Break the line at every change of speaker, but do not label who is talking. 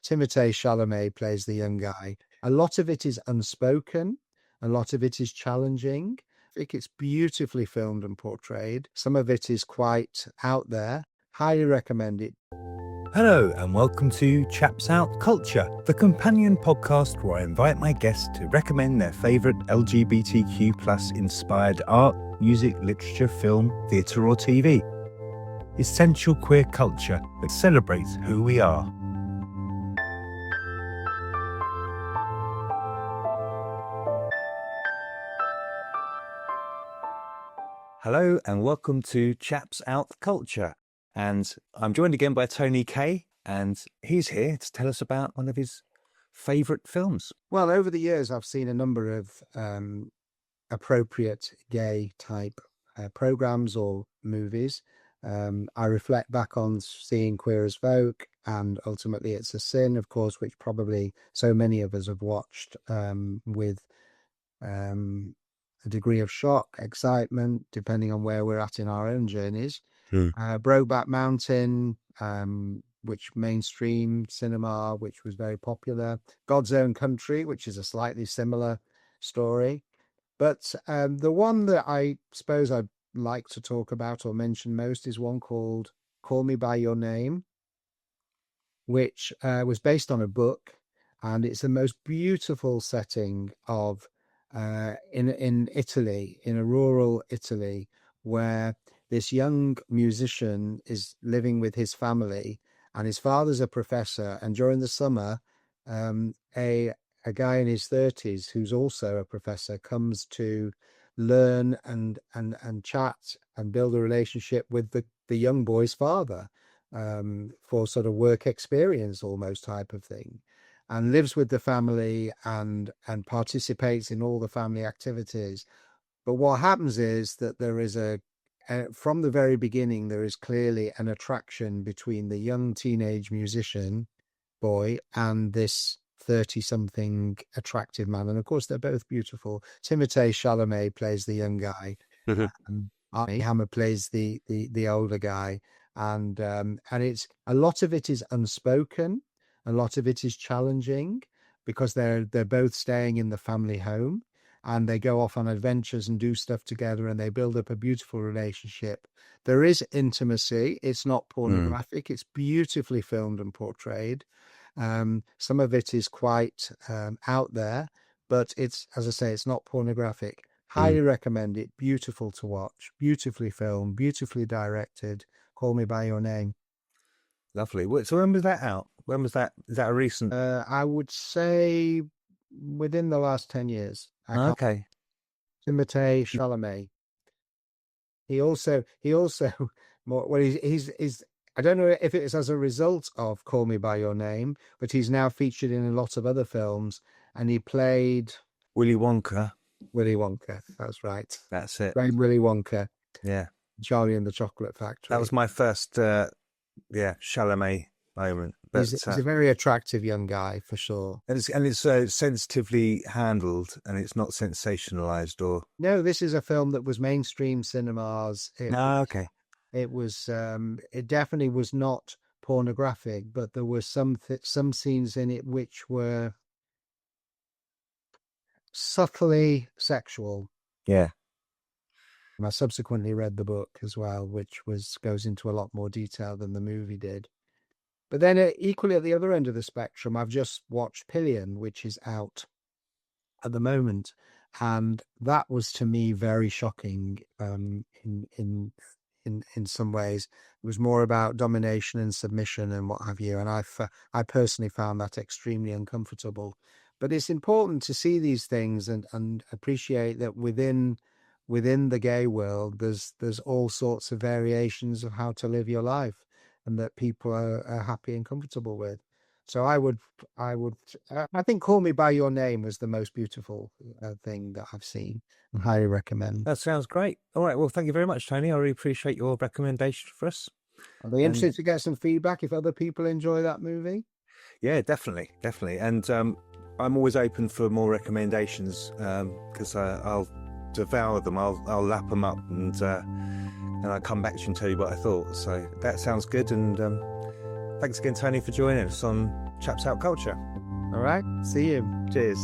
Timothée Chalamet plays the young guy. A lot of it is unspoken. A lot of it is challenging. I think it's beautifully filmed and portrayed. Some of it is quite out there. Highly recommend it.
Hello and welcome to Chaps Out Culture, the companion podcast where I invite my guests to recommend their favourite LGBTQ+ inspired art, music, literature, film, theatre or TV. Essential queer culture that celebrates who we are. Hello and welcome to Chaps Out Culture. And I'm joined again by Tony Kaye, and he's here to tell us about one of his favourite films.
Well, over the years, I've seen a number of appropriate gay type programs or movies. I reflect back on seeing Queer as Folk and Ultimately It's a Sin, of course, which probably so many of us have watched with a degree of shock, excitement, depending on where we're at in our own journeys. Brokeback Mountain, which mainstream cinema, which was very popular. God's Own Country, which is a slightly similar story. But the one that I suppose I'd like to talk about or mention most is one called Call Me By Your Name, which was based on a book, and it's the most beautiful setting of in Italy, in a rural Italy, where this young musician is living with his family, and his father's a professor. And during the summer, a guy in his 30s who's also a professor comes to learn and chat and build a relationship with the young boy's father for sort of work experience almost type of thing, and lives with the family and participates in all the family activities. But what happens is that there is from the very beginning, there is clearly an attraction between the young teenage musician boy and this 30-something attractive man. And of course, they're both beautiful. Timothée Chalamet plays the young guy. Armie plays the older guy. And it's a lot of it is unspoken. A lot of it is challenging because they're both staying in the family home, and they go off on adventures and do stuff together, and they build up a beautiful relationship. There is intimacy. It's not pornographic. It's beautifully filmed and portrayed. Some of it is quite out there, but it's, as I say, it's not pornographic. Highly recommend it. Beautiful to watch. Beautifully filmed. Beautifully directed. Call Me By Your Name.
Lovely. So when was that out? When was that? Is that a recent?
I would say within the last 10 years.
Okay.
Timothée Chalamet. He also well, he's I don't know if it's as a result of Call Me By Your Name, but he's now featured in a lot of other films, and he played
Willy Wonka.
That's right.
That's it.
Played Willy Wonka.
Yeah.
Charlie and the Chocolate Factory.
That was my first Chalamet moment. But
he's a very attractive young guy for sure.
And it's sensitively handled, and it's not sensationalized or.
No, this is a film that was mainstream cinemas.
Okay.
It was. It definitely was not pornographic, but there were some scenes in it which were subtly sexual.
Yeah.
And I subsequently read the book as well, which goes into a lot more detail than the movie did. But then equally at the other end of the spectrum, I've just watched Pillion, which is out at the moment. And that was, to me, very shocking in some ways. It was more about domination and submission and what have you. And I personally found that extremely uncomfortable. But it's important to see these things and appreciate that within the gay world, there's all sorts of variations of how to live your life, and that people are happy and comfortable with. So I think Call Me By Your Name was the most beautiful thing that I've seen, and highly recommend.
That sounds great. All right. Well, thank you very much, Tony. I really appreciate your recommendation for us.
Are they interested to get some feedback if other people enjoy that movie?
Yeah, definitely. And I'm always open for more recommendations because I'll devour them. I'll lap them up and I'll come back to you and tell you what I thought. So that sounds good. And thanks again, Tony, for joining us on Chaps Out Culture.
All right. See you.
Cheers.